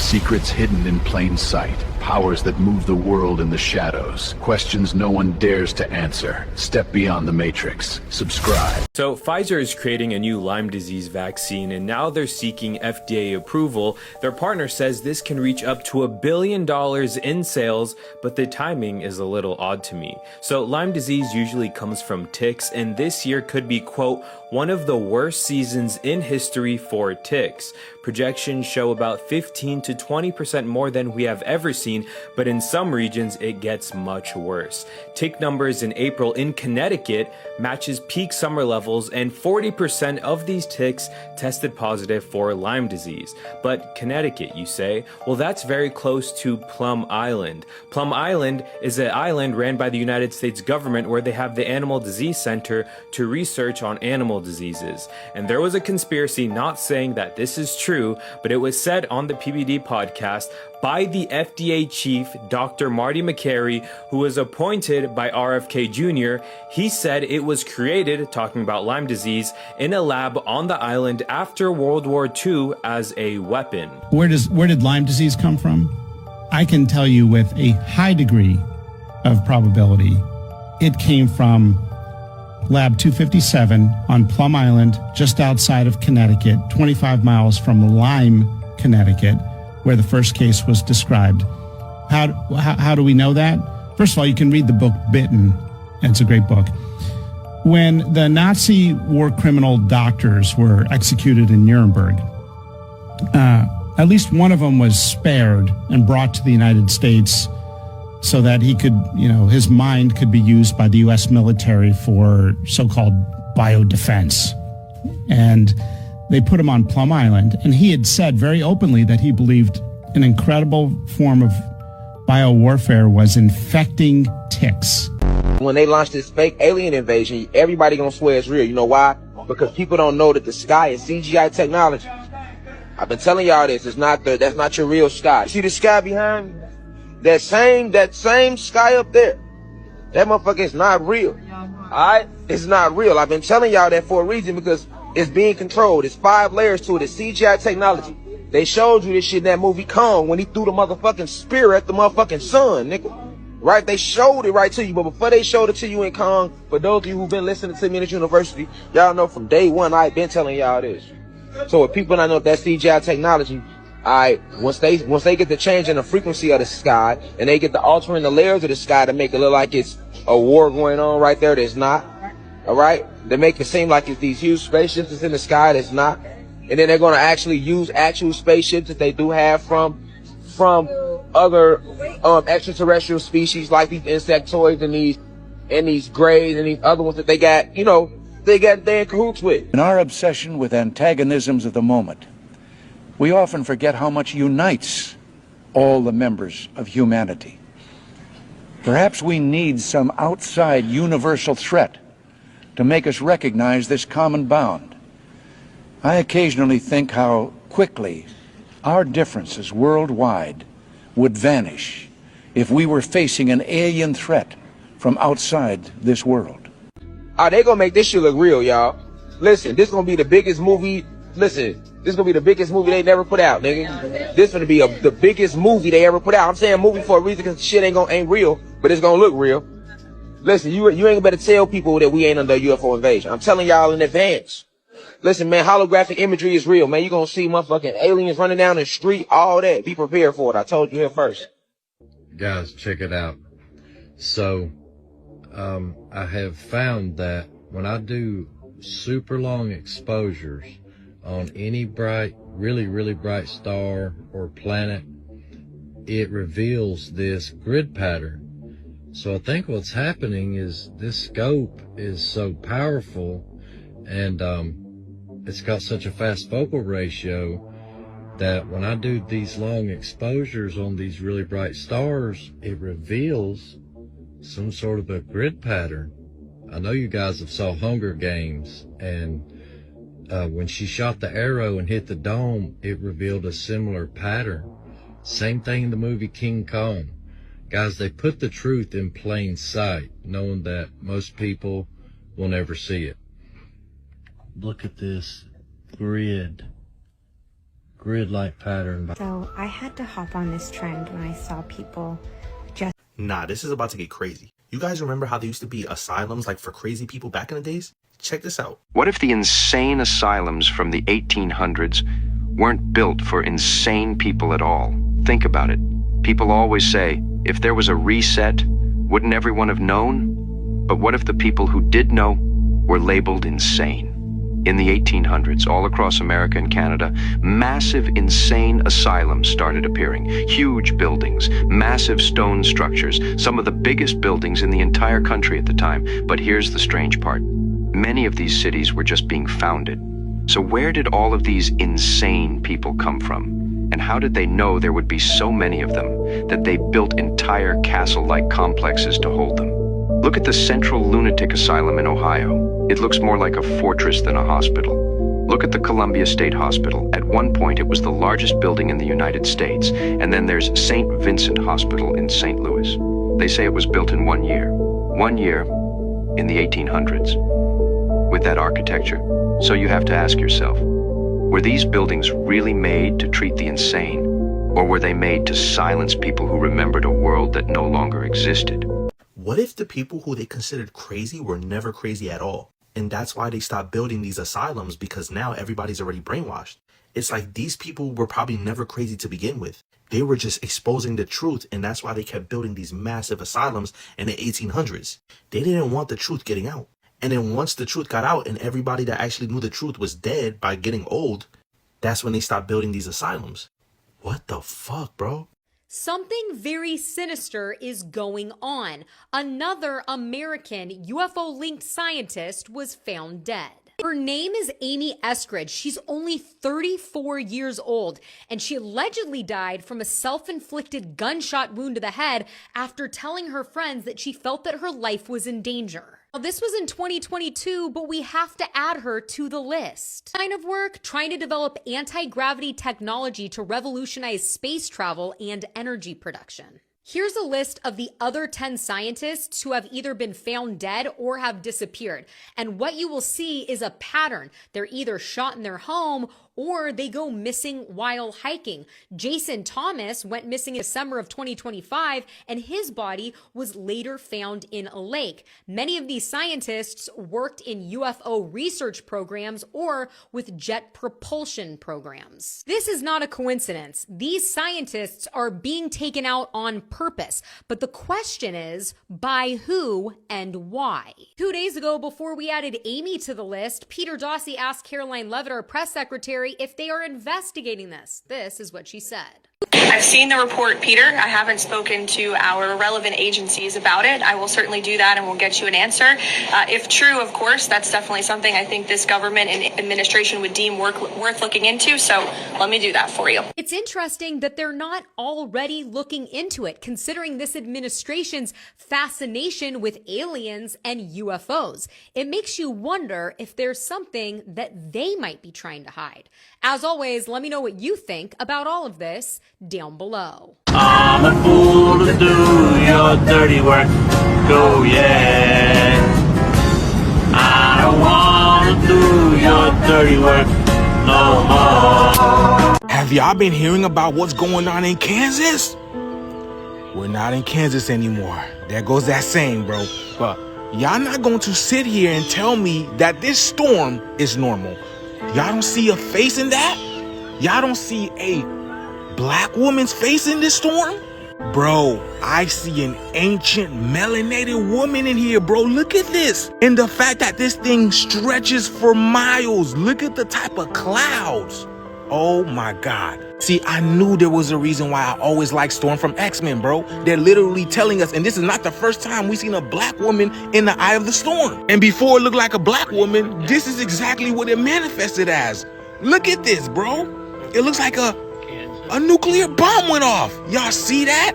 Secrets hidden in plain sight. Powers that move the world in the shadows. Questions no one dares to answer. Step beyond the Matrix. Subscribe. So Pfizer is creating a new Lyme disease vaccine, and now they're seeking FDA approval. Their partner says this can reach up to $1 billion in sales, but the timing is a little odd to me. So Lyme disease usually comes from ticks, and this year could be, quote, one of the worst seasons in history for ticks. Projections show about 15 to 20% more than we have ever seen, but in some regions it gets much worse. Tick numbers in April in Connecticut matches peak summer levels, and 40% of these ticks tested positive for Lyme disease. But Connecticut, you say? Well, that's very close to Plum Island. Plum Island is an island ran by the United States government where they have the Animal Disease Center to research on animal diseases. And there was a conspiracy not saying that this is true, but it was said on the PBD podcast by the FDA chief, Dr. Marty McCary, who was appointed by RFK Jr. He said it was created, talking about Lyme disease, in a lab on the island after World War II as a weapon. Where did Lyme disease come from? I can tell you with a high degree of probability, it came from Lab 257 on Plum Island, just outside of Connecticut, 25 miles from Lyme, Connecticut, where the first case was described. How do we know that? First of all, you can read the book Bitten, and it's a great book. When the Nazi war criminal doctors were executed in Nuremberg, at least one of them was spared and brought to the United States so that he could, his mind could be used by the U.S. military for so-called biodefense. And they put him on Plum Island, and he had said very openly that he believed an incredible form of biowarfare was infecting ticks. When they launched this fake alien invasion, everybody gonna swear it's real. You know why? Because people don't know that the sky is CGI technology. I've been telling y'all this. That's not your real sky. See the sky behind me? That same sky up there. That motherfucker is not real. Alright? It's not real. I've been telling y'all that for a reason, because it's being controlled. It's 5 layers to it. It's CGI technology. They showed you this shit in that movie Kong when he threw the motherfucking spear at the motherfucking sun, nigga. Right? They showed it right to you. But before they showed it to you in Kong, for those of you who've been listening to me at university, y'all know from day one I've been telling y'all this. So if people not know that CGI technology, once they get the change in the frequency of the sky, and they get the altering the layers of the sky to make it look like it's a war going on right there, that's not. Alright? They make it seem like it's these huge spaceships that's in the sky, that's not. And then they're gonna actually use actual spaceships that they do have from other extraterrestrial species, like these insectoids and these greys and these other ones that they got, they're in cahoots with. In our obsession with antagonisms of the moment, we often forget how much unites all the members of humanity. Perhaps we need some outside universal threat to make us recognize this common bound. I occasionally think how quickly our differences worldwide would vanish if we were facing an alien threat from outside this world. They gonna make this shit look real, y'all. Listen, this gonna be the biggest movie. Listen, this gonna be the biggest movie they never put out, nigga. This gonna be the biggest movie they ever put out. I'm saying movie for a reason, because the shit ain't real, but it's gonna look real. Listen, you ain't better tell people that we ain't under a UFO invasion. I'm telling y'all in advance. Listen, man, holographic imagery is real, man. You gonna see motherfucking aliens running down the street, all that. Be prepared for it. I told you here first. Guys, check it out. So, I have found that when I do super long exposures on any bright, really, really bright star or planet, it reveals this grid pattern. So I think what's happening is this scope is so powerful, and it's got such a fast focal ratio that when I do these long exposures on these really bright stars, it reveals some sort of a grid pattern. I know you guys have saw Hunger Games, and when she shot the arrow and hit the dome, it revealed a similar pattern. Same thing in the movie King Kong. Guys, they put the truth in plain sight, knowing that most people will never see it. Look at this grid grid-like pattern. So I had to hop on this trend when I saw people just... Nah, this is about to get crazy. You guys remember how there used to be asylums like for crazy people back in the days? Check this out. What if the insane asylums from the 1800s weren't built for insane people at all? Think about it. People always say, if there was a reset, wouldn't everyone have known? But what if the people who did know were labeled insane? In the 1800s, all across America and Canada, massive insane asylums started appearing. Huge buildings, massive stone structures, some of the biggest buildings in the entire country at the time. But here's the strange part. Many of these cities were just being founded. So where did all of these insane people come from? And how did they know there would be so many of them that they built entire castle-like complexes to hold them? Look at the Central Lunatic Asylum in Ohio. It looks more like a fortress than a hospital. Look at the Columbia State Hospital. At one point, it was the largest building in the United States. And then there's St. Vincent Hospital in St. Louis. They say it was built in 1 year. 1 year in the 1800s. With that architecture. So you have to ask yourself, were these buildings really made to treat the insane? Or were they made to silence people who remembered a world that no longer existed? What if the people who they considered crazy were never crazy at all? And that's why they stopped building these asylums, because now everybody's already brainwashed. It's like these people were probably never crazy to begin with. They were just exposing the truth, and that's why they kept building these massive asylums in the 1800s. They didn't want the truth getting out. And then once the truth got out and everybody that actually knew the truth was dead by getting old, that's when they stopped building these asylums. What the fuck, bro? Something very sinister is going on. Another American UFO-linked scientist was found dead. Her name is Amy Eskridge. She's only 34 years old, and she allegedly died from a self-inflicted gunshot wound to the head after telling her friends that she felt that her life was in danger. Now, this was in 2022, but we have to add her to the list. Line of work, trying to develop anti-gravity technology to revolutionize space travel and energy production. Here's a list of the other 10 scientists who have either been found dead or have disappeared. And what you will see is a pattern. They're either shot in their home or they go missing while hiking. Jason Thomas went missing in December of 2025, and his body was later found in a lake. Many of these scientists worked in UFO research programs or with jet propulsion programs. This is not a coincidence. These scientists are being taken out on purpose, but the question is, by who and why? 2 days ago, before we added Amy to the list, Peter Dossie asked Caroline Levitt, our press secretary, if they are investigating this. This is what she said. I've seen the report, Peter. I haven't spoken to our relevant agencies about it. I will certainly do that, and we'll get you an answer. If true, of course, that's definitely something I think this government and administration would deem worth looking into. So let me do that for you. It's interesting that they're not already looking into it, considering this administration's fascination with aliens and UFOs. It makes you wonder if there's something that they might be trying to hide. As always, let me know what you think about all of this down below. I'm a fool to do your dirty work. Go, yeah. I don't want to do your dirty work no more. Have y'all been hearing about what's going on in Kansas? We're not in Kansas anymore. There goes that saying, bro. But y'all not going to sit here and tell me that this storm is normal. Y'all don't see a face in that? Y'all don't see a black woman's face in this storm? Bro, I see an ancient melanated woman in here, bro. Look at this. And the fact that this thing stretches for miles. Look at the type of clouds. Oh my God. See, I knew there was a reason why I always liked Storm from X-Men, bro. They're literally telling us, and this is not the first time we've seen a black woman in the eye of the storm. And before it looked like a black woman, this is exactly what it manifested as. Look at this, bro. It looks like a nuclear bomb went off. Y'all see that?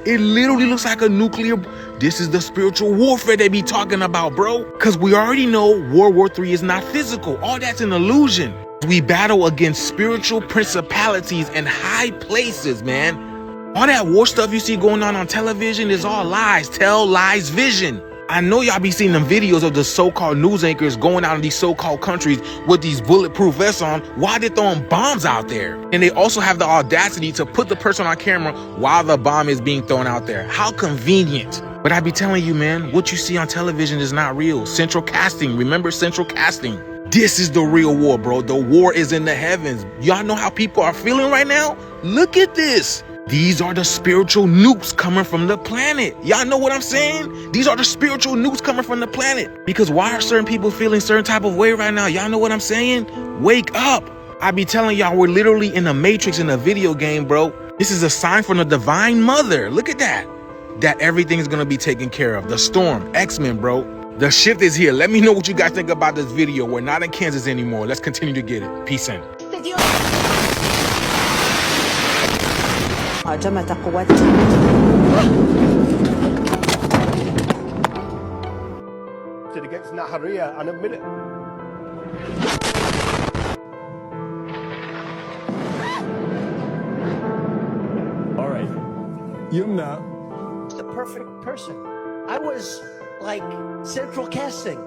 It literally looks like a nuclear. This is the spiritual warfare they be talking about, bro. Because we already know World War III is not physical. All that's an illusion. We battle against spiritual principalities and high places, man. All that war stuff you see going on television is all lies. Tell lies vision. I know y'all be seeing them videos of the so-called news anchors going out in these so-called countries with these bulletproof vests on while they're throwing bombs out there. And they also have the audacity to put the person on camera while the bomb is being thrown out there. How convenient. But I be telling you, man, what you see on television is not real. Central casting. Remember central casting. This is the real war, bro. The war is in the heavens. Y'all know how people are feeling right now? Look at this. These are the spiritual nukes coming from the planet. Y'all know what I'm saying? These are the spiritual nukes coming from the planet. Because why are certain people feeling certain type of way right now? Y'all know what I'm saying? Wake up. I be telling y'all we're literally in a matrix in a video game, bro. This is a sign from the divine mother. Look at that. That everything is going to be taken care of. The storm, X-Men, bro. The shift is here. Let me know what you guys think about this video. We're not in Kansas anymore. Let's continue to get it. Peace in. هاجمت قوات against Naharia and admit it. All right, Yumna. The perfect person. I was like central casting.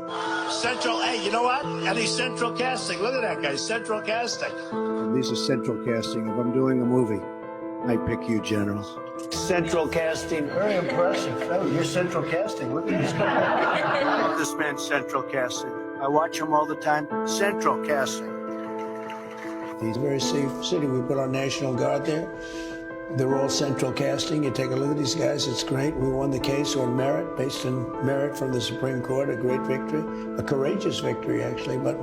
Central, hey, you know what? And he's central casting. Look at that guy, central casting. And these are central casting. If I'm doing a movie, I pick you, General. Central casting, very impressive. Oh, you're central casting. Look at this guy. This man's central casting. I watch him all the time. Central casting. He's a very safe city. We put our National Guard there. They're all central casting. You take a look at these guys, it's great. We won the case on merit, based on merit from the Supreme Court, a great victory, a courageous victory, actually, but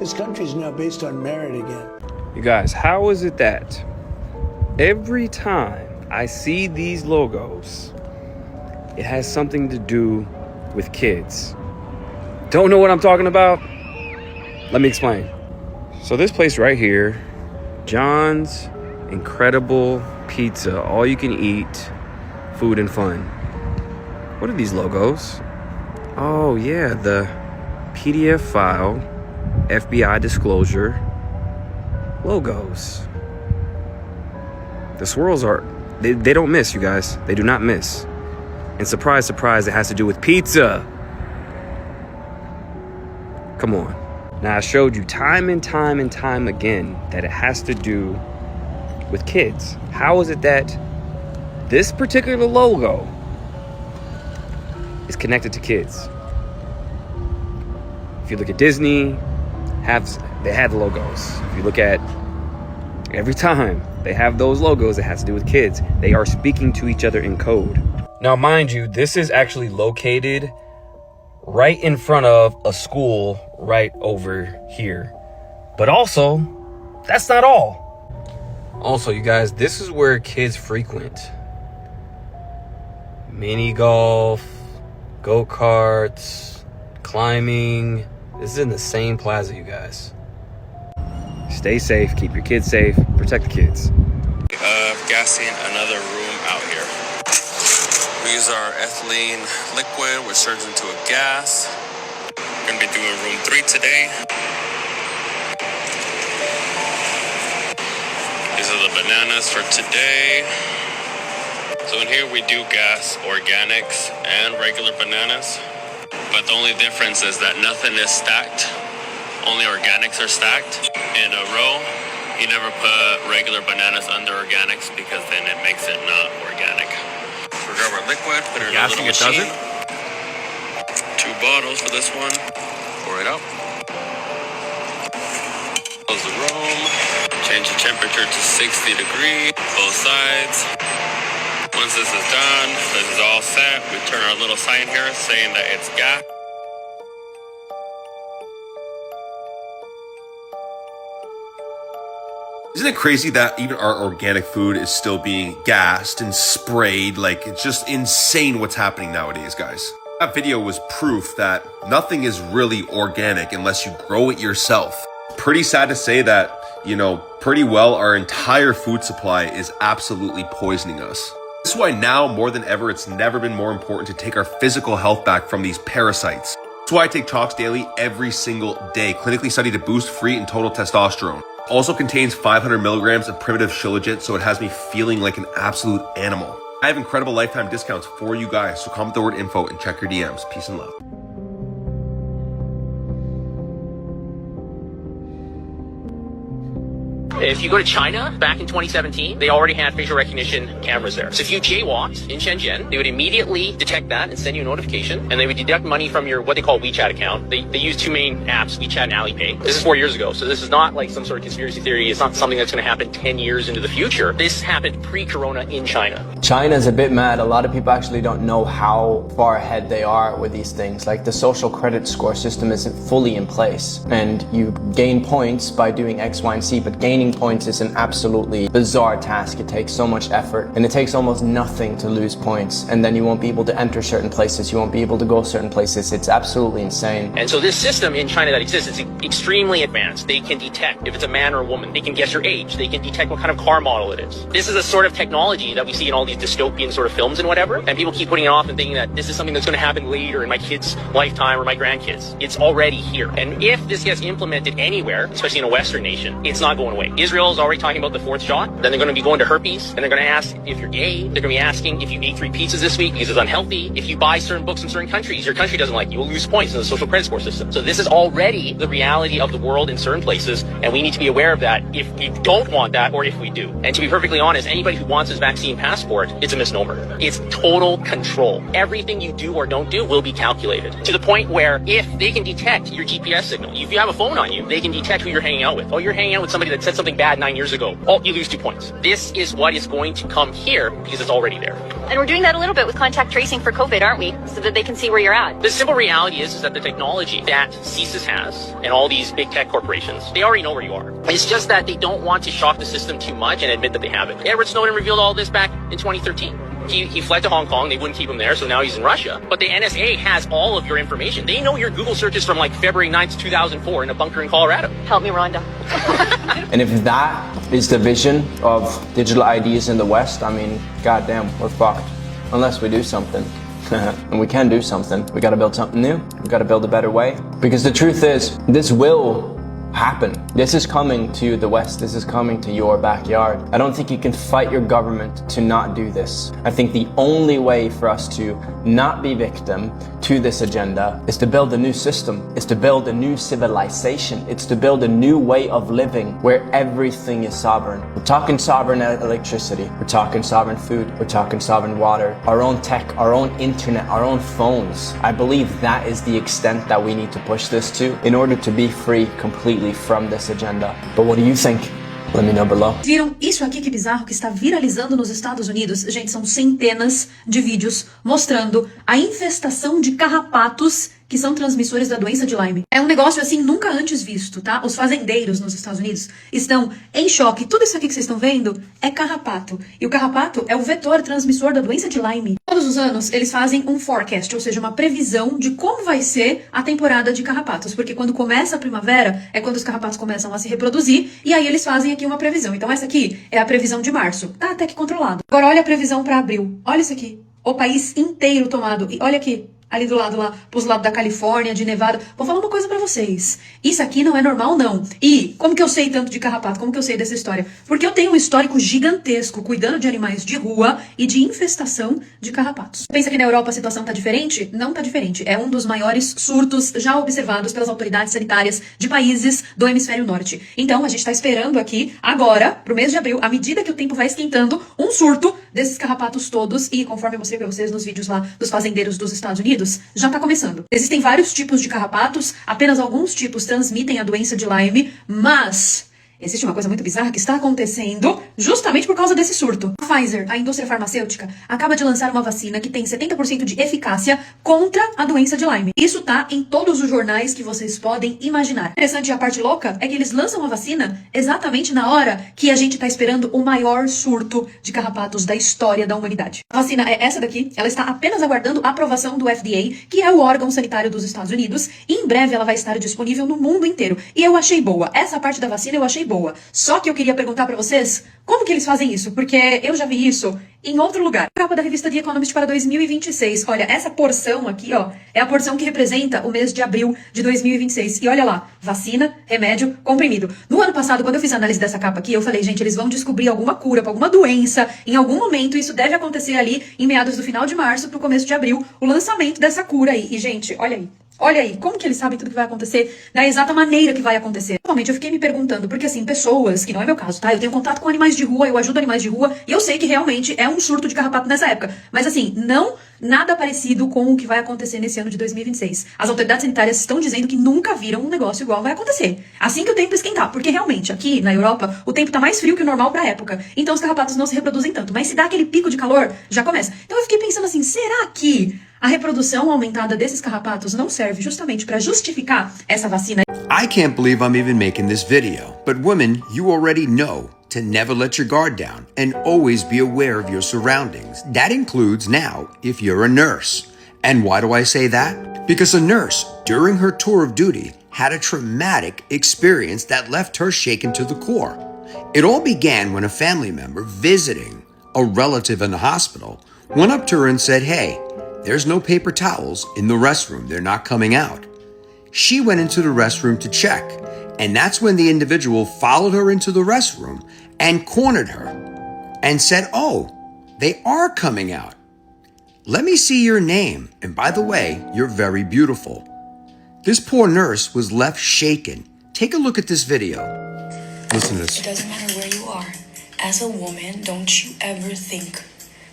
this country is now based on merit again. You guys, how is it that every time I see these logos, it has something to do with kids? Don't know what I'm talking about? Let me explain. So this place right here, John's Incredible Pizza, all you can eat, food and fun. What are these logos? Oh yeah, the PDF file, FBI disclosure, logos. The swirls are, they don't miss, you guys. They do not miss. And surprise, surprise, it has to do with pizza. Come on. Now I showed you time and time and time again that it has to do with kids. How is it that this particular logo is connected to kids? If you look at Disney, they have logos. If you look at every time they have those logos, it has to do with kids. They are speaking to each other in code. Now, mind you, this is actually located right in front of a school right over here. But also, that's not all. Also, you guys, this is where kids frequent. Mini golf, go-karts, climbing. This is in the same plaza, you guys. Stay safe, keep your kids safe, protect the kids. Gassing another room out here. We use our ethylene liquid, which turns into a gas. We're gonna be doing room 3 today. These are the bananas for today. So in here we do gas organics and regular bananas. But the only difference is that nothing is stacked. Only organics are stacked in a row. You never put regular bananas under organics because then it makes it not organic. We'll grab our liquid, put it in a little machine. 2 bottles for this one. Pour it up. Close the room. Change the temperature to 60 degrees, both sides. Once this is done, this is all set. We turn our little sign here saying that it's gas. Isn't it crazy that even our organic food is still being gassed and sprayed? Like, it's just insane what's happening nowadays, guys. That video was proof that nothing is really organic unless you grow it yourself. Pretty sad to say that, you know, pretty well our entire food supply is absolutely poisoning us. This is why now more than ever, it's never been more important to take our physical health back from these parasites. That's why I take Chalks Daily every single day, clinically studied to boost free and total testosterone. Also contains 500 milligrams of primitive shilajit, so it has me feeling like an absolute animal. I have incredible lifetime discounts for you guys, so comment the word info and check your DMs. Peace and love. If you go to China back in 2017, they already had facial recognition cameras there. So if you jaywalked in Shenzhen, they would immediately detect that and send you a notification, and they would deduct money from your what they call WeChat account. They use two main apps, WeChat and Alipay. This is 4 years ago, so this is not like some sort of conspiracy theory. It's not something that's going to happen 10 years into the future. This happened pre-corona in China. China's a bit mad. A lot of people actually don't know how far ahead they are with these things. Like the social credit score system isn't fully in place, and you gain points by doing X, Y, and Z, but gaining points is an absolutely bizarre task. It takes so much effort, and it takes almost nothing to lose points, and then you won't be able to enter certain places, you won't be able to go certain places. It's absolutely insane. And so this system in China that exists is extremely advanced. They can detect if it's a man or a woman. They can guess your age. They can detect what kind of car model it is. This is a sort of technology that we see in all these dystopian sort of films and whatever, and people keep putting it off and thinking that this is something that's going to happen later in my kid's lifetime or my grandkids. It's already here. And if this gets implemented anywhere, especially in a Western nation, it's not going away. Israel's already talking about the 4th shot. Then they're going to be going to herpes, and they're going to ask if you're gay. They're going to be asking if you ate 3 pizzas this week because it's unhealthy. If you buy certain books in certain countries, your country doesn't like you, will lose points in the social credit score system. So this is already the reality of the world in certain places, and we need to be aware of that if we don't want that or if we do. And to be perfectly honest, anybody who wants this vaccine passport, it's a misnomer. It's total control. Everything you do or don't do will be calculated to the point where if they can detect your GPS signal, if you have a phone on you, they can detect who you're hanging out with. Oh, you're hanging out with somebody that said something bad 9 years ago. Oh, you lose 2 points. This is what is going to come here because it's already there. And we're doing that a little bit with contact tracing for COVID, aren't we? So that they can see where you're at. The simple reality is that the technology that CSIS has and all these big tech corporations, they already know where you are. It's just that they don't want to shock the system too much and admit that they have it. Edward Snowden revealed all this back in 2013. He fled to Hong Kong. They wouldn't keep him there, so now he's in Russia. But the NSA has all of your information. They know your Google searches from like February 9th, 2004 in a bunker in Colorado. Help me, Rhonda. And if that is the vision of digital IDs in the West, I mean, goddamn, we're fucked. Unless we do something. And we can do something. We gotta build something new. We gotta build a better way. Because the truth is, this will happen. This is coming to the West. This is coming to your backyard. I don't think you can fight your government to not do this. I think the only way for us to not be victim to this agenda is to build a new system. It's to build a new civilization. It's to build a new way of living where everything is sovereign. We're talking sovereign electricity. We're talking sovereign food. We're talking sovereign water. Our own tech, our own internet, our own phones. I believe that is the extent that we need to push this to in order to be free completely from this agenda. But what do you think? Let me know below. Viram isso aqui que bizarro que está viralizando nos Estados Unidos? Gente, são centenas de vídeos mostrando a infestação de carrapatos que são transmissores da doença de Lyme. É um negócio assim nunca antes visto, tá? Os fazendeiros nos Estados Unidos estão em choque. Tudo isso aqui que vocês estão vendo é carrapato. E o carrapato é o vetor transmissor da doença de Lyme. Todos os anos eles fazem um forecast, ou seja, uma previsão de como vai ser a temporada de carrapatos. Porque quando começa a primavera é quando os carrapatos começam a se reproduzir e aí eles fazem aqui uma previsão. Então essa aqui é a previsão de março. Tá até que controlado. Agora olha a previsão para abril. Olha isso aqui. O país inteiro tomado. E olha aqui. Ali do lado, lá, pros lados da Califórnia, de Nevada. Vou falar uma coisa pra vocês. Isso aqui não é normal, não. E como que eu sei tanto de carrapato? Como que eu sei dessa história? Porque eu tenho um histórico gigantesco cuidando de animais de rua e de infestação de carrapatos. Pensa que na Europa a situação tá diferente? Não tá diferente. É um dos maiores surtos já observados pelas autoridades sanitárias de países do hemisfério norte. Então, a gente tá esperando aqui, agora, pro mês de abril, à medida que o tempo vai esquentando, um surto desses carrapatos todos. E conforme eu mostrei pra vocês nos vídeos lá dos fazendeiros dos Estados Unidos, já tá começando. Existem vários tipos de carrapatos, apenas alguns tipos transmitem a doença de Lyme, mas existe uma coisa muito bizarra que está acontecendo justamente por causa desse surto. A Pfizer, a indústria farmacêutica, acaba de lançar uma vacina que tem 70% de eficácia contra a doença de Lyme. Isso tá em todos os jornais que vocês podem imaginar. Interessante, a parte louca é que eles lançam a vacina exatamente na hora que a gente tá esperando o maior surto de carrapatos da história da humanidade. A vacina é essa daqui, ela está apenas aguardando a aprovação do FDA, que é o órgão sanitário dos Estados Unidos, e em breve ela vai estar disponível no mundo inteiro. E eu achei boa. Essa parte da vacina eu achei boa. Só que eu queria perguntar pra vocês como que eles fazem isso, porque eu já vi isso em outro lugar. Capa da revista The Economist para 2026. Olha, essa porção aqui, ó, é a porção que representa o mês de abril de 2026. E olha lá, vacina, remédio, comprimido. No ano passado, quando eu fiz a análise dessa capa aqui, eu falei, gente, eles vão descobrir alguma cura para alguma doença. Em algum momento, isso deve acontecer ali em meados do final de março pro começo de abril, o lançamento dessa cura aí. E, gente, olha aí. Olha aí, como que eles sabem tudo que vai acontecer da exata maneira que vai acontecer? Normalmente eu fiquei me perguntando, porque assim, pessoas, que não é meu caso, tá? Eu tenho contato com animais de rua, eu ajudo animais de rua, e eu sei que realmente é um surto de carrapato nessa época. Mas assim, não nada parecido com o que vai acontecer nesse ano de 2026. As autoridades sanitárias estão dizendo que nunca viram um negócio igual vai acontecer. Assim que o tempo esquentar, porque realmente, aqui na Europa, o tempo tá mais frio que o normal pra época. Então os carrapatos não se reproduzem tanto. Mas se dá aquele pico de calor, já começa. Então eu fiquei pensando assim, será que a reprodução aumentada desses carrapatos não serve justamente para justificar essa vacina? I can't believe I'm even making this video, but women, you already know to never let your guard down and always be aware of your surroundings. That includes now if you're a nurse. And why do I say that? Because a nurse, during her tour of duty, had a traumatic experience that left her shaken to the core. It all began when a family member visiting a relative in the hospital went up to her and said, "Hey, there's no paper towels in the restroom. They're not coming out." She went into the restroom to check, and that's when the individual followed her into the restroom and cornered her and said, "Oh, they are coming out. Let me see your name. And by the way, you're very beautiful." This poor nurse was left shaken. Take a look at this video. Listen to this. It doesn't matter where you are. As a woman, don't you ever think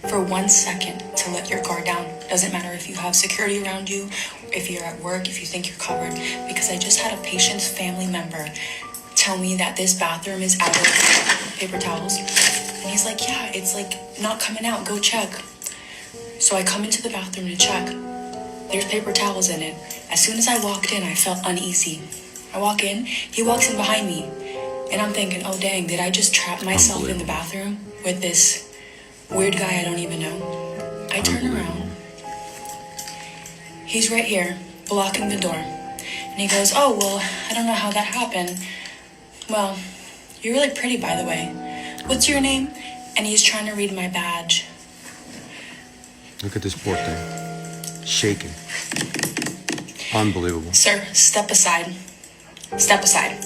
for 1 second to let your guard down. Doesn't matter if you have security around you, if you're at work, if you think you're covered. Because I just had a patient's family member tell me that this bathroom is out of paper towels. And he's like, yeah, it's like not coming out, go check. So I come into the bathroom to check. There's paper towels in it. As soon as I walked in, I felt uneasy. I walk in, he walks in behind me. And I'm thinking, oh dang, did I just trap myself in the bathroom with this weird guy I don't even know? I turn around. He's right here, blocking the door. And he goes, oh, well, I don't know how that happened. Well, you're really pretty, by the way. What's your name? And he's trying to read my badge. Look at this poor thing. Shaking. Unbelievable. Sir, step aside. Step aside.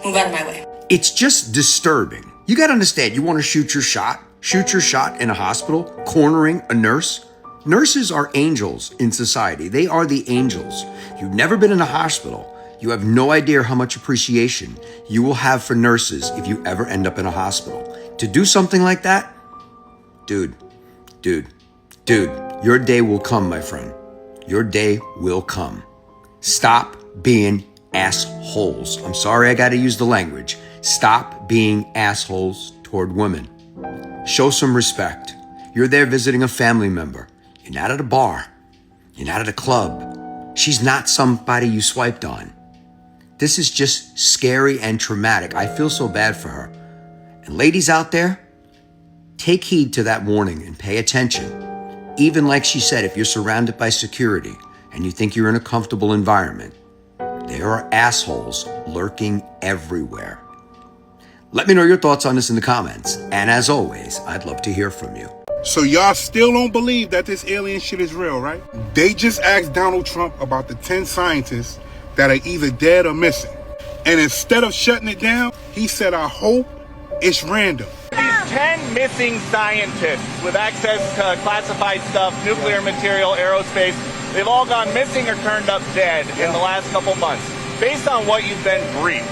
Move out of my way. It's just disturbing. You gotta understand, you wanna shoot your shot in a hospital, cornering a nurse. Nurses are angels in society. They are the angels. You've never been in a hospital. You have no idea how much appreciation you will have for nurses if you ever end up in a hospital. To do something like that, dude, your day will come, my friend. Your day will come. Stop being assholes. I'm sorry I gotta use the language. Stop being assholes toward women. Show some respect. You're there visiting a family member. You're not at a bar. You're not at a club. She's not somebody you swiped on. This is just scary and traumatic. I feel so bad for her. And ladies out there, take heed to that warning and pay attention. Even like she said, if you're surrounded by security and you think you're in a comfortable environment, there are assholes lurking everywhere. Let me know your thoughts on this in the comments. And as always, I'd love to hear from you. So y'all still don't believe that this alien shit is real, right? They just asked Donald Trump about the 10 scientists that are either dead or missing. And instead of shutting it down, he said, I hope it's random. These 10 missing scientists with access to classified stuff, nuclear material, aerospace, they've all gone missing or turned up dead in the last couple months. Based on what you've been briefed,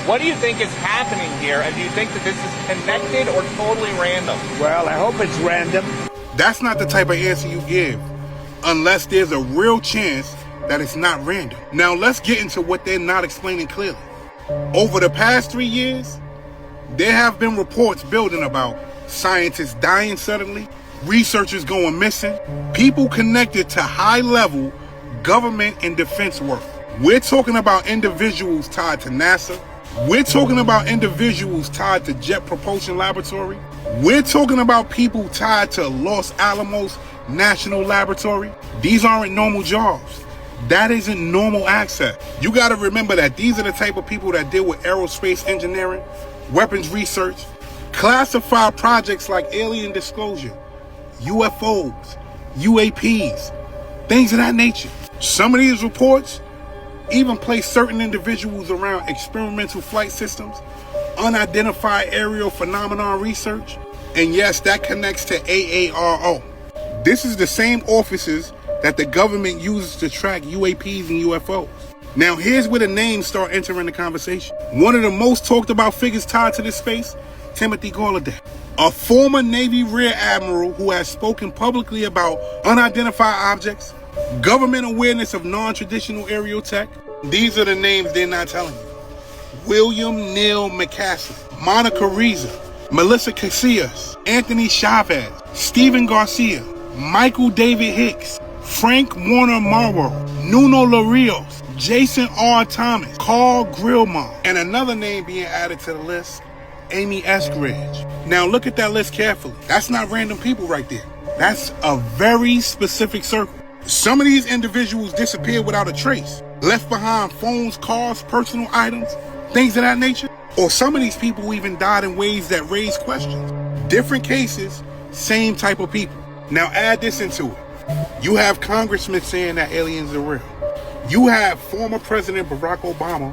what do you think is happening here, and do you think that this is connected or totally random? Well, I hope it's random. That's not the type of answer you give, unless there's a real chance that it's not random. Now let's get into what they're not explaining clearly. Over the past 3 years, there have been reports building about scientists dying suddenly, researchers going missing, people connected to high-level government and defense work. We're talking about individuals tied to NASA. We're talking about individuals tied to Jet Propulsion Laboratory. We're talking about people tied to Los Alamos National Laboratory. These aren't normal jobs. That isn't normal access. You got to remember that these are the type of people that deal with aerospace engineering, weapons research, classified projects like alien disclosure, UFOs, UAPs, things of that nature. Some of these reports even place certain individuals around experimental flight systems, unidentified aerial phenomenon research, and yes, that connects to AARO. This is the same offices that the government uses to track UAPs and UFOs. Now here's where the names start entering the conversation. One of the most talked about figures tied to this space, Timothy Gallaudet, a former Navy Rear Admiral who has spoken publicly about unidentified objects, government awareness of non-traditional aerial tech. These are the names they're not telling you. William Neil McCaslin, Monica Reza, Melissa Casillas, Anthony Chavez, Stephen Garcia, Michael David Hicks, Frank Warner Morrow, Nuno Larios, Jason R. Thomas, Carl Grillmont, and another name being added to the list, Amy Eskridge. Now look at that list carefully. That's not random people right there. That's a very specific circle. Some of these individuals disappeared without a trace, left behind phones, cars, personal items, things of that nature. Or some of these people even died in ways that raise questions. Different cases, same type of people. Now add this into it. You have congressmen saying that aliens are real. You have former President Barack Obama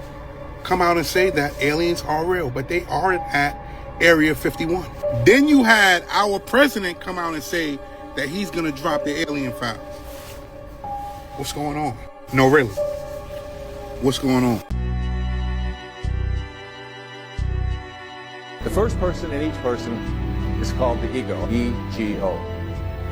come out and say that aliens are real, but they aren't at Area 51. Then you had our president come out and say that he's gonna drop the alien files. What's going on? No, really. What's going on? The first person in each person is called the ego, E-G-O,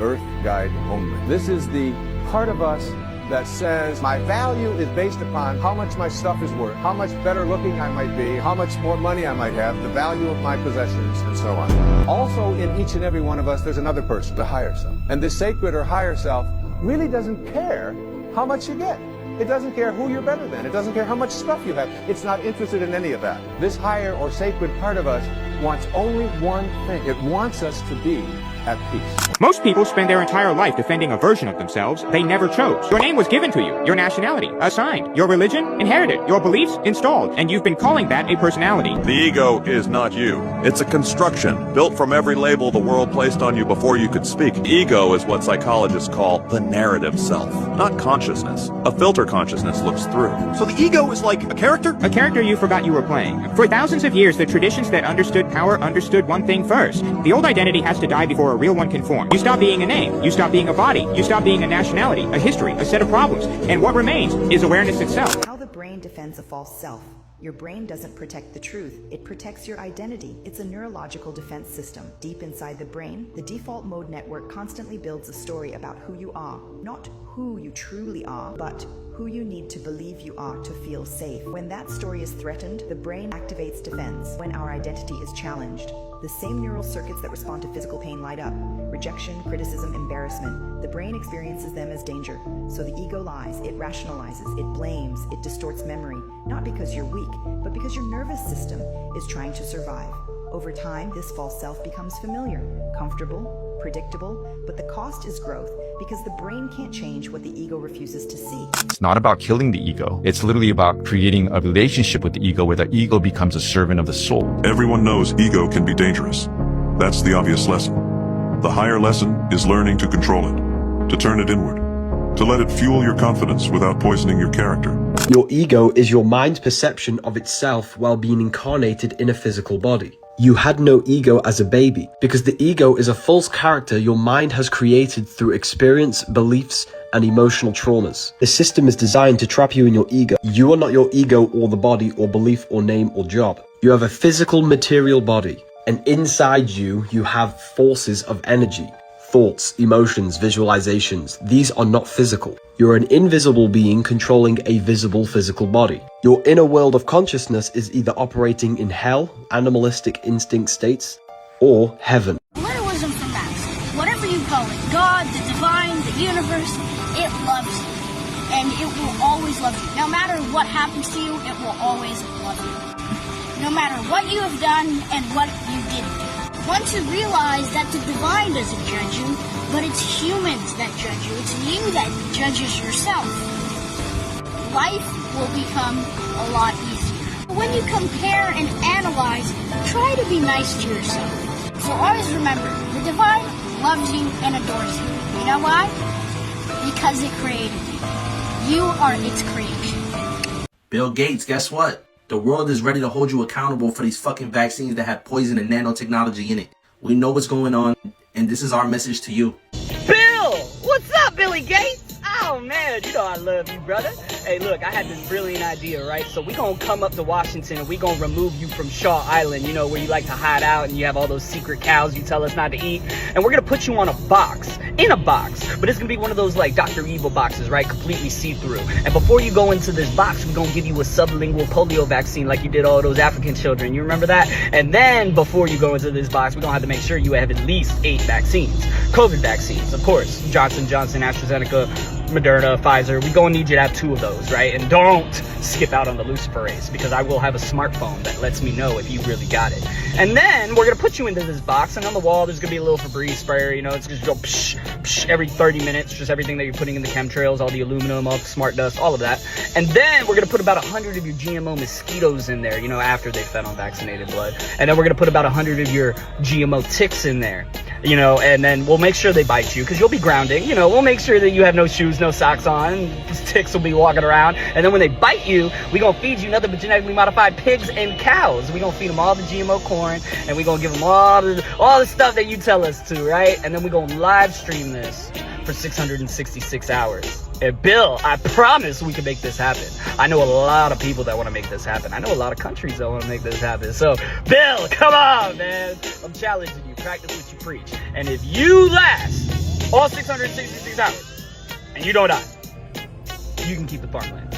Earth Guide Only. This is the part of us that says my value is based upon how much my stuff is worth, how much better looking I might be, how much more money I might have, the value of my possessions, and so on. Also, in each and every one of us, there's another person, the higher self. And this sacred or higher self really doesn't care how much you get. It doesn't care who you're better than. It doesn't care how much stuff you have. It's not interested in any of that. This higher or sacred part of us wants only one thing. It wants us to be at peace. Most people spend their entire life defending a version of themselves they never chose. Your name was given to you, your nationality assigned, your religion inherited, your beliefs installed, and you've been calling that a personality. The ego is not you. It's a construction built from every label the world placed on you before you could speak. Ego is what psychologists call the narrative self, not consciousness. A filter consciousness looks through. So the ego is like a character? A character you forgot you were playing. For thousands of years, the traditions that understood power understood one thing first. The old identity has to die before a real one can form. You stop being a name, you stop being a body, you stop being a nationality, a history, a set of problems, and what remains is awareness itself. How the brain defends a false self. Your brain doesn't protect the truth, it protects your identity. It's a neurological defense system. Deep inside the brain, the default mode network constantly builds a story about who you are. Not who you truly are, but who you need to believe you are to feel safe. When that story is threatened, the brain activates defense. When our identity is challenged, the same neural circuits that respond to physical pain light up. Rejection, criticism, embarrassment. The brain experiences them as danger. So the ego lies, it rationalizes, it blames, it distorts memory. Not because you're weak, but because your nervous system is trying to survive. Over time, this false self becomes familiar, comfortable, predictable, but the cost is growth because the brain can't change what the ego refuses to see. It's not about killing the ego. It's literally about creating a relationship with the ego where the ego becomes a servant of the soul. Everyone knows ego can be dangerous. That's the obvious lesson. The higher lesson is learning to control it, to turn it inward, to let it fuel your confidence without poisoning your character. Your ego is your mind's perception of itself while being incarnated in a physical body. You had no ego as a baby, because the ego is a false character your mind has created through experience, beliefs, and emotional traumas. The system is designed to trap you in your ego. You are not your ego or the body or belief or name or job. You have a physical material body, and inside you, you have forces of energy. Thoughts, emotions, visualizations, these are not physical. You're an invisible being controlling a visible physical body. Your inner world of consciousness is either operating in hell, animalistic instinct states, or heaven. Literalism from Max. Whatever you call it, God, the divine, the universe, it loves you. And it will always love you. No matter what happens to you, it will always love you. No matter what you have done and what you didn't do. Once you realize that the divine doesn't judge you, but it's humans that judge you. It's you that judges yourself. Life will become a lot easier. When you compare and analyze, try to be nice to yourself. So always remember, the divine loves you, and adores you. You know why? Because it created you. You are its creation. Bill Gates, guess what? The world is ready to hold you accountable for these fucking vaccines that have poison and nanotechnology in it. We know what's going on, and this is our message to you. Bill! What's up, Billy Gates? Oh man, you know I love you, brother. Hey, look, I had this brilliant idea, right? So we gonna come up to Washington and we gonna remove you from Shaw Island, you know, where you like to hide out and you have all those secret cows you tell us not to eat. And we're gonna put you on a box, in a box. But it's gonna be one of those like Dr. Evil boxes, right? Completely see-through. And before you go into this box, we're gonna give you a sublingual polio vaccine like you did all those African children. You remember that? And then before you go into this box, we're gonna have to make sure you have at least 8 vaccines. COVID vaccines, of course. Johnson & Johnson, AstraZeneca, Moderna, Pfizer. We're gonna need you to have 2 of those, right? And don't skip out on the luciferase, because I will have a smartphone that lets me know if you really got it. And then we're gonna put you into this box, and on the wall there's gonna be a little Febreze sprayer, you know, it's gonna go psh, psh, every 30 minutes, just everything that you're putting in the chemtrails, all the aluminum, all the smart dust, all of that. And then we're gonna put about 100 of your GMO mosquitoes in there, you know, after they fed on vaccinated blood. And then we're gonna put about 100 of your GMO ticks in there, you know, and then we'll make sure they bite you, because you'll be grounding, you know, we'll make sure that you have no shoes, no socks on, and these ticks will be walking around. And then when they bite you, we gonna feed you nothing but genetically modified pigs and cows. We gonna feed them all the GMO corn, and we gonna give them all the stuff that you tell us to, right? And then we gonna live stream this for 666 hours. And Bill, I promise we can make this happen. I know a lot of people that want to make this happen. I know a lot of countries that want to make this happen. So, Bill, come on, man. I'm challenging you. Practice what you preach. And if you last all 666 hours and you don't die, you can keep the farmland.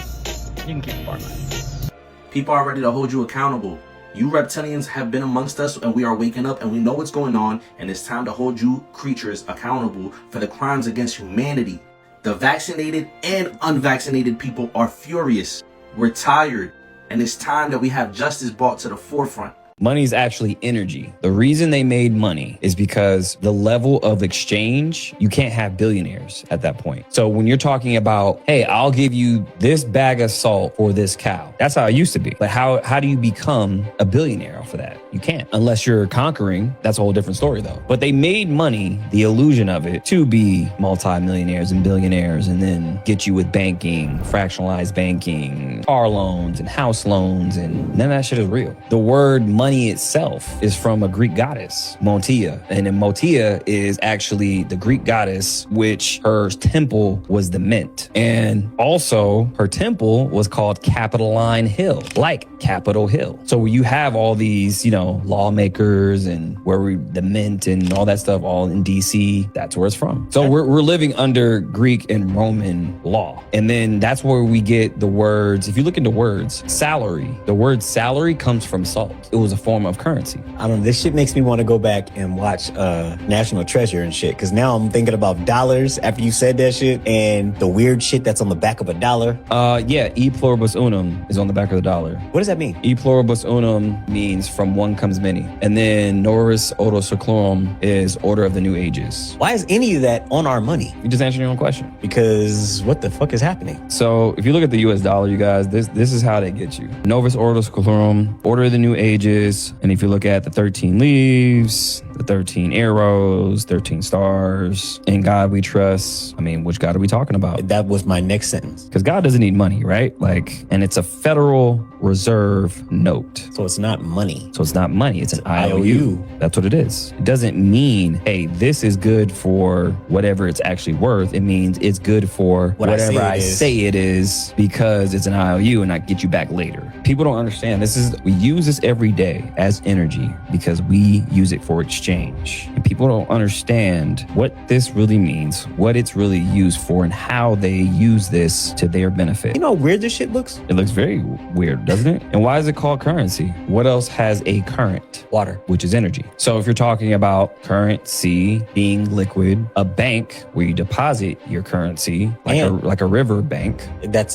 You can keep the farmland. People are ready to hold you accountable. You reptilians have been amongst us, and we are waking up, and we know what's going on, and it's time to hold you creatures accountable for the crimes against humanity. The vaccinated and unvaccinated people are furious. We're tired, and it's time that we have justice brought to the forefront. Money is actually energy. The reason they made money is because the level of exchange, you can't have billionaires at that point. So when you're talking about, hey, I'll give you this bag of salt for this cow, that's how it used to be. But how do you become a billionaire for that? You can't, unless you're conquering. That's a whole different story though. But they made money, the illusion of it, to be multimillionaires and billionaires, and then get you with banking, fractionalized banking, car loans and house loans, and none of that shit is real. The word money itself is from a Greek goddess, Montia. And then Montia is actually the Greek goddess, which her temple was the mint. And also her temple was called Capitoline Hill, like Capitol Hill. So you have all these, you know, lawmakers and the mint and all that stuff all in DC. That's where it's from. So we're living under Greek and Roman law. And then that's where we get the words. If you look into words, salary, the word salary comes from salt. It was a form of currency. I don't know, this shit makes me want to go back and watch National Treasure and shit, because now I'm thinking about dollars after you said that shit and the weird shit that's on the back of a dollar. Yeah, e pluribus unum is on the back of the dollar. What does that mean? E pluribus unum means from one comes many. And then Norris Ordo Seclorum is order of the new ages. Why is any of that on our money? You just answered your own question. Because what the fuck is happening? So if you look at the US dollar, you guys, this is how they get you. Novus Ordo Seclorum, order of the new ages. And if you look at the 13 leaves, the 13 arrows, 13 stars, in God we trust. I mean, which God are we talking about? That was my next sentence. Because God doesn't need money, right? Like, and it's a Federal Reserve note. So it's not money. So it's not money. It's an IOU. That's what it is. It doesn't mean, hey, this is good for whatever it's actually worth. It means it's good for whatever I say it is, because it's an IOU and I get you back later. People don't understand. We use this every day as energy because we use it for exchange. And people don't understand what this really means, what it's really used for, and how they use this to their benefit. You know how weird this shit looks? It looks very weird, doesn't it? And why is it called currency? What else has a current? Water. Which is energy. So if you're talking about currency being liquid, a bank where you deposit your currency, like a river bank.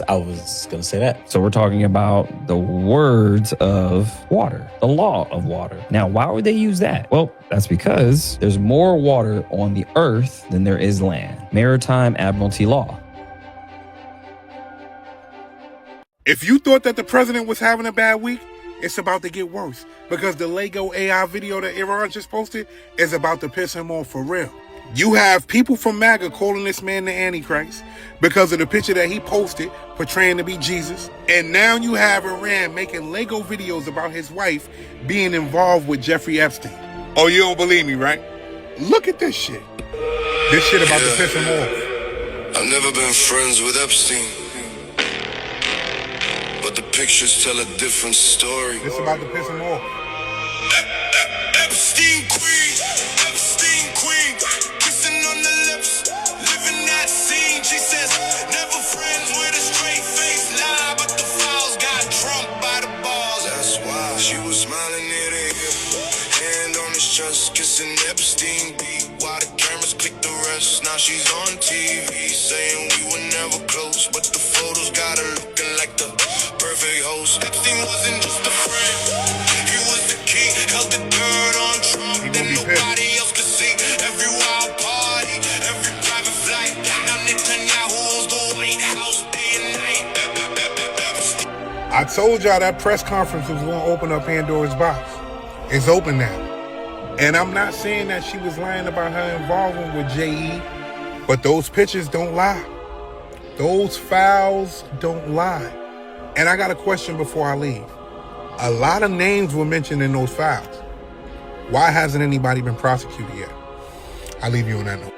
I was gonna say that. So we're talking about the words of water, the law of water. Now, why would they use that? Well, that's because there's more water on the earth than there is land. Maritime Admiralty law. If you thought that the president was having a bad week, it's about to get worse, because the Lego AI video that Iran just posted is about to piss him off for real. You have people from MAGA calling this man the Antichrist because of the picture that he posted portraying to be Jesus. And now you have Iran making Lego videos about his wife being involved with Jeffrey Epstein. Oh, you don't believe me, right? Look at this shit. This shit about to piss him off. I've never been friends with Epstein, but the pictures tell a different story. This about to piss him off. Epstein queen, Epstein queen, kissing on the lips, living that scene. She says, never friends with a straight face, lie, but the files got trumped by the balls. That's why she was smiling ear to ear, hand on his chest, kissing Epstein beat. While the cameras click the rest, now she's on TV, saying we were never close, but the photos got her looking like the perfect host. Epstein wasn't just a friend, he was the key, held the dirt on Trump that nobody else could see. Every wild party, every private flight, now Netanyahu owns the White House day and night. I told y'all that press conference was going to open up Pandora's box. It's open now. And I'm not saying that she was lying about her involvement with J.E., but those pictures don't lie. Those files don't lie. And I got a question before I leave. A lot of names were mentioned in those files. Why hasn't anybody been prosecuted yet? I'll leave you on that note.